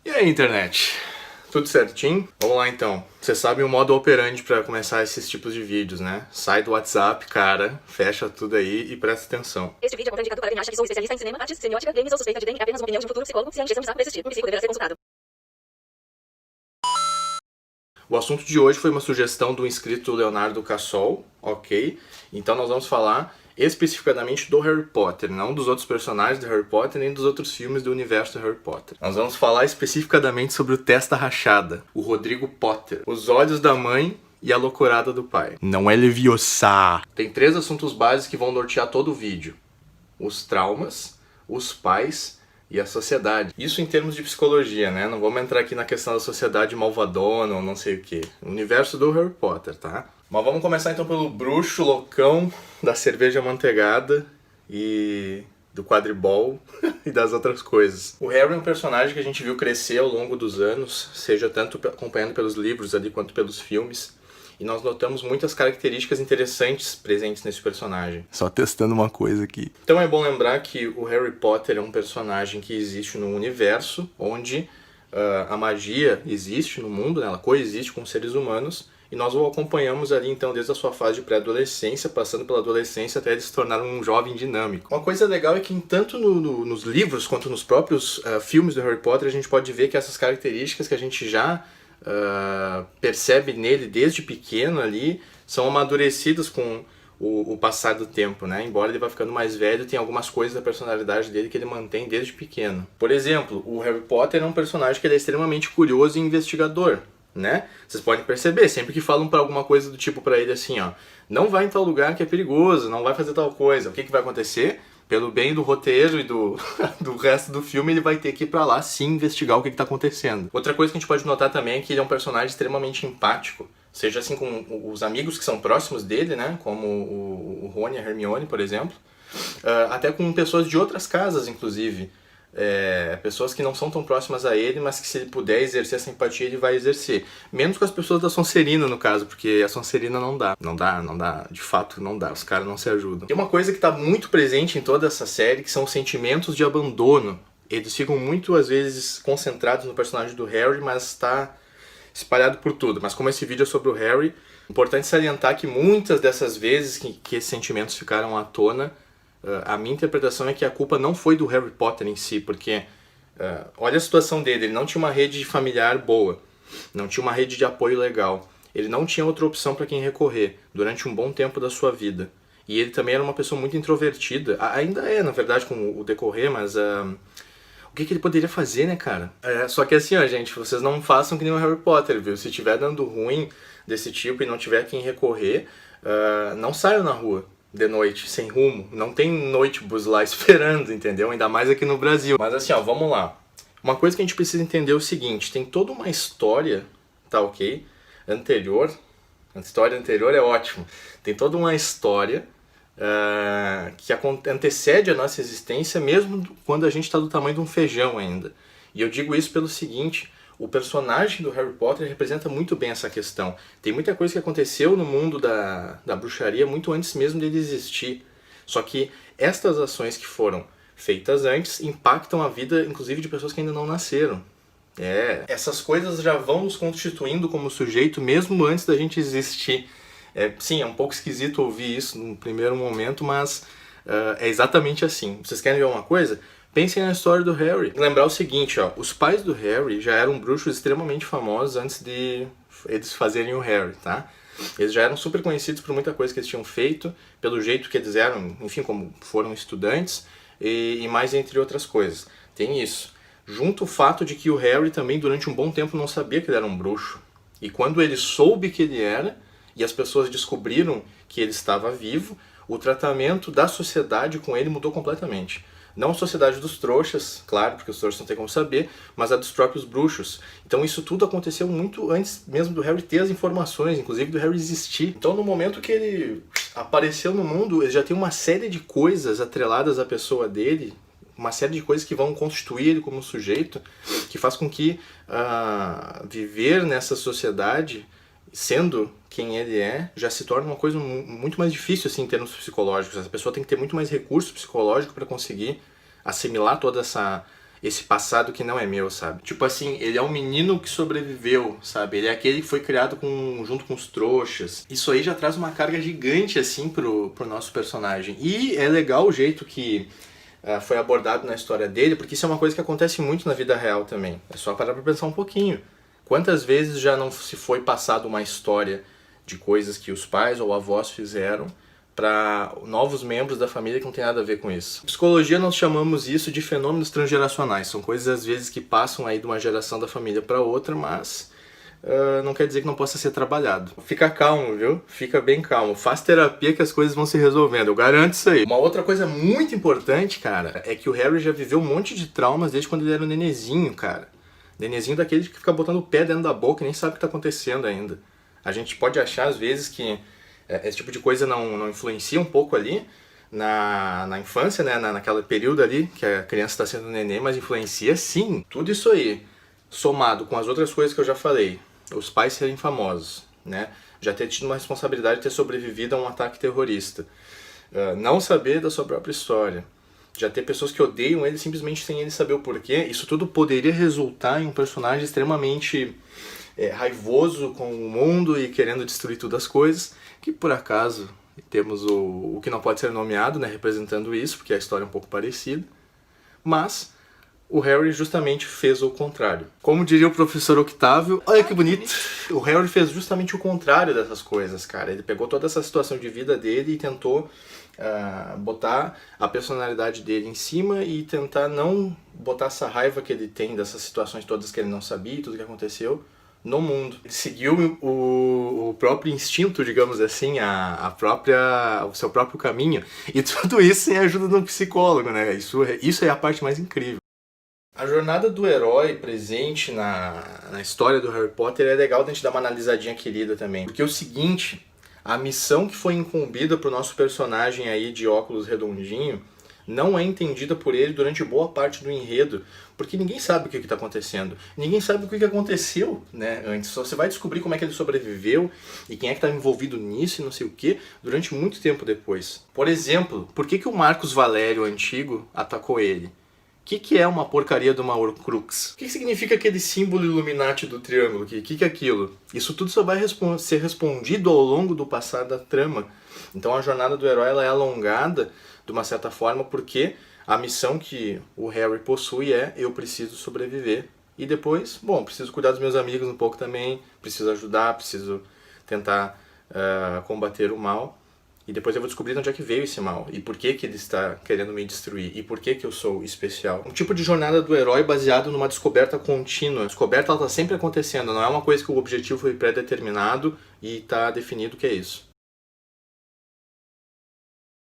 E aí, internet? Tudo certinho? Vamos lá então. Você sabe o modo operandi para começar esses tipos de vídeos, né? Sai do WhatsApp, cara, fecha tudo aí e presta atenção. Este vídeo é contraindicado para quem acha que sou especialista em cinema, artes, semiótica, games ou suspeita de dengue, apenas uma opinião de um futuro psicólogo. Se a injeção de saco persistir, o psicólogo deverá ser consultado. O assunto de hoje foi uma sugestão do inscrito Leonardo Cassol, ok? Então nós vamos falar especificadamente do Harry Potter, não dos outros personagens do Harry Potter, nem dos outros filmes do universo do Harry Potter. Nós vamos falar especificadamente sobre o Testa Rachada, o Rodrigo Potter, os olhos da mãe e a loucurada do pai. Não é Leviosa! Tem 3 assuntos básicos que vão nortear todo o vídeo: os traumas, os pais e a sociedade. Isso em termos de psicologia, né? Não vamos entrar aqui na questão da sociedade malvadona ou não sei o que. O universo do Harry Potter, tá? Mas vamos começar então pelo bruxo loucão da cerveja amanteigada e do quadribol e das outras coisas. O Harry é um personagem que a gente viu crescer ao longo dos anos, seja tanto acompanhando pelos livros ali quanto pelos filmes. E nós notamos muitas características interessantes presentes nesse personagem. Só testando uma coisa aqui. Então é bom lembrar que o Harry Potter é um personagem que existe num universo onde a magia existe no mundo, né? Ela coexiste com os seres humanos, e nós o acompanhamos ali então desde a sua fase de pré-adolescência, passando pela adolescência até ele se tornar um jovem dinâmico. Uma coisa legal é que tanto nos livros quanto nos próprios filmes do Harry Potter a gente pode ver que essas características que a gente já percebe nele desde pequeno ali são amadurecidas com o passar do tempo, né? Embora ele vá ficando mais velho, tem algumas coisas da personalidade dele que ele mantém desde pequeno. Por exemplo, o Harry Potter é um personagem que ele é extremamente curioso e investigador, né? Vocês podem perceber, sempre que falam para alguma coisa do tipo para ele assim, ó, não vai em tal lugar que é perigoso, não vai fazer tal coisa, o que vai acontecer? Pelo bem do roteiro e do resto do filme, ele vai ter que ir pra lá sim investigar o que tá acontecendo. Outra coisa que a gente pode notar também é que ele é um personagem extremamente empático, seja assim com os amigos que são próximos dele, né, como o Rony e a Hermione, por exemplo, até com pessoas de outras casas, inclusive. Pessoas que não são tão próximas a ele, mas que se ele puder exercer essa empatia, ele vai exercer. Menos com as pessoas da Sonserina, no caso, porque a Sonserina não dá. Não dá, de fato não dá, os caras não se ajudam. Tem uma coisa que está muito presente em toda essa série, que são os sentimentos de abandono. Eles ficam muito, às vezes, concentrados no personagem do Harry, mas está espalhado por tudo. Mas como esse vídeo é sobre o Harry, é importante salientar que muitas dessas vezes que esses sentimentos ficaram à tona, a minha interpretação é que a culpa não foi do Harry Potter em si, porque olha a situação dele, ele não tinha uma rede familiar boa, não tinha uma rede de apoio legal, ele não tinha outra opção para quem recorrer durante um bom tempo da sua vida. E ele também era uma pessoa muito introvertida, ainda é, na verdade, com o decorrer, mas o que ele poderia fazer, né, cara? Só que assim, ó, gente, vocês não façam que nem o Harry Potter, viu? Se tiver dando ruim desse tipo e não tiver quem recorrer, não saiam na rua de noite, sem rumo. Não tem noitebus lá esperando, entendeu? Ainda mais aqui no Brasil. Mas assim, ó, vamos lá. Uma coisa que a gente precisa entender é o seguinte, tem toda uma história, tá ok? Anterior. A história anterior é ótimo. Tem toda uma história que antecede a nossa existência, mesmo quando a gente está do tamanho de um feijão ainda. E eu digo isso pelo seguinte: o personagem do Harry Potter representa muito bem essa questão. Tem muita coisa que aconteceu no mundo da bruxaria muito antes mesmo dele existir. Só que estas ações que foram feitas antes impactam a vida, inclusive, de pessoas que ainda não nasceram. Essas coisas já vão nos constituindo como sujeito mesmo antes da gente existir. Sim, é um pouco esquisito ouvir isso no primeiro momento, mas é exatamente assim. Vocês querem ver uma coisa? Pensem na história do Harry. Lembrar o seguinte, ó, os pais do Harry já eram bruxos extremamente famosos antes de eles fazerem o Harry, tá? Eles já eram super conhecidos por muita coisa que eles tinham feito, pelo jeito que eles eram, enfim, como foram estudantes, e mais entre outras coisas. Tem isso. Junto o fato de que o Harry também durante um bom tempo não sabia que ele era um bruxo. E quando ele soube que ele era, e as pessoas descobriram que ele estava vivo, o tratamento da sociedade com ele mudou completamente. Não a sociedade dos trouxas, claro, porque os trouxas não tem como saber, mas a dos próprios bruxos. Então isso tudo aconteceu muito antes mesmo do Harry ter as informações, inclusive do Harry existir. Então no momento que ele apareceu no mundo, ele já tem uma série de coisas atreladas à pessoa dele, uma série de coisas que vão constituir ele como sujeito, que faz com que viver nessa sociedade, sendo quem ele é, já se torna uma coisa muito mais difícil assim, em termos psicológicos. A pessoa tem que ter muito mais recurso psicológico para conseguir assimilar toda esse passado que não é meu, sabe? Tipo assim, ele é um menino que sobreviveu, sabe? Ele é aquele que foi criado junto com os trouxas. Isso aí já traz uma carga gigante, assim, pro nosso personagem. E é legal o jeito que foi abordado na história dele, porque isso é uma coisa que acontece muito na vida real também. É só parar pra pensar um pouquinho. Quantas vezes já não se foi passado uma história de coisas que os pais ou avós fizeram para novos membros da família que não tem nada a ver com isso. Em psicologia nós chamamos isso de fenômenos transgeracionais. São coisas às vezes que passam aí de uma geração da família para outra, mas não quer dizer que não possa ser trabalhado. Fica calmo, viu? Fica bem calmo. Faz terapia que as coisas vão se resolvendo, eu garanto isso aí. Uma outra coisa muito importante, cara, é que o Harry já viveu um monte de traumas desde quando ele era um nenezinho, cara. Nenezinho daquele que fica botando o pé dentro da boca e nem sabe o que está acontecendo ainda. A gente pode achar às vezes que esse tipo de coisa não influencia um pouco ali na infância, né? Naquele período ali que a criança está sendo neném, mas influencia sim. Tudo isso aí, somado com as outras coisas que eu já falei, os pais serem famosos, né? Já ter tido uma responsabilidade de ter sobrevivido a um ataque terrorista, não saber da sua própria história, já ter pessoas que odeiam ele simplesmente sem ele saber o porquê, isso tudo poderia resultar em um personagem extremamente raivoso com o mundo e querendo destruir todas as coisas, que por acaso temos o que não pode ser nomeado, né, representando isso, porque a história é um pouco parecida, mas o Harry justamente fez o contrário. Como diria o professor Octávio, olha que bonito, o Harry fez justamente o contrário dessas coisas, cara. Ele pegou toda essa situação de vida dele e tentou botar a personalidade dele em cima e tentar não botar essa raiva que ele tem dessas situações todas que ele não sabia, tudo que aconteceu, no mundo. Ele seguiu o próprio instinto, digamos assim, o seu próprio caminho, e tudo isso sem a ajuda de um psicólogo, né? Isso é a parte mais incrível. A jornada do herói presente na história do Harry Potter é legal de a gente dar uma analisadinha querida também. Porque é o seguinte, a missão que foi incumbida pro nosso personagem aí de óculos redondinho não é entendida por ele durante boa parte do enredo, porque ninguém sabe o que está acontecendo. Ninguém sabe o que aconteceu, né, antes. Só você vai descobrir como é que ele sobreviveu e quem é que estava envolvido nisso e não sei o que durante muito tempo depois. Por exemplo, por que o Marcos Valério antigo atacou ele? O que é uma porcaria de uma Horcrux? O que significa aquele símbolo Illuminati do triângulo? O que é aquilo? Isso tudo só vai ser respondido ao longo do passar da trama. Então a jornada do herói ela é alongada de uma certa forma porque a missão que o Harry possui é eu preciso sobreviver. E depois, bom, preciso cuidar dos meus amigos um pouco também, preciso ajudar, preciso tentar combater o mal. E depois eu vou descobrir de onde é que veio esse mal, e por que ele está querendo me destruir, e por que eu sou especial. Um tipo de jornada do herói baseado numa descoberta contínua. A descoberta está sempre acontecendo, não é uma coisa que o objetivo foi pré-determinado e está definido que é isso.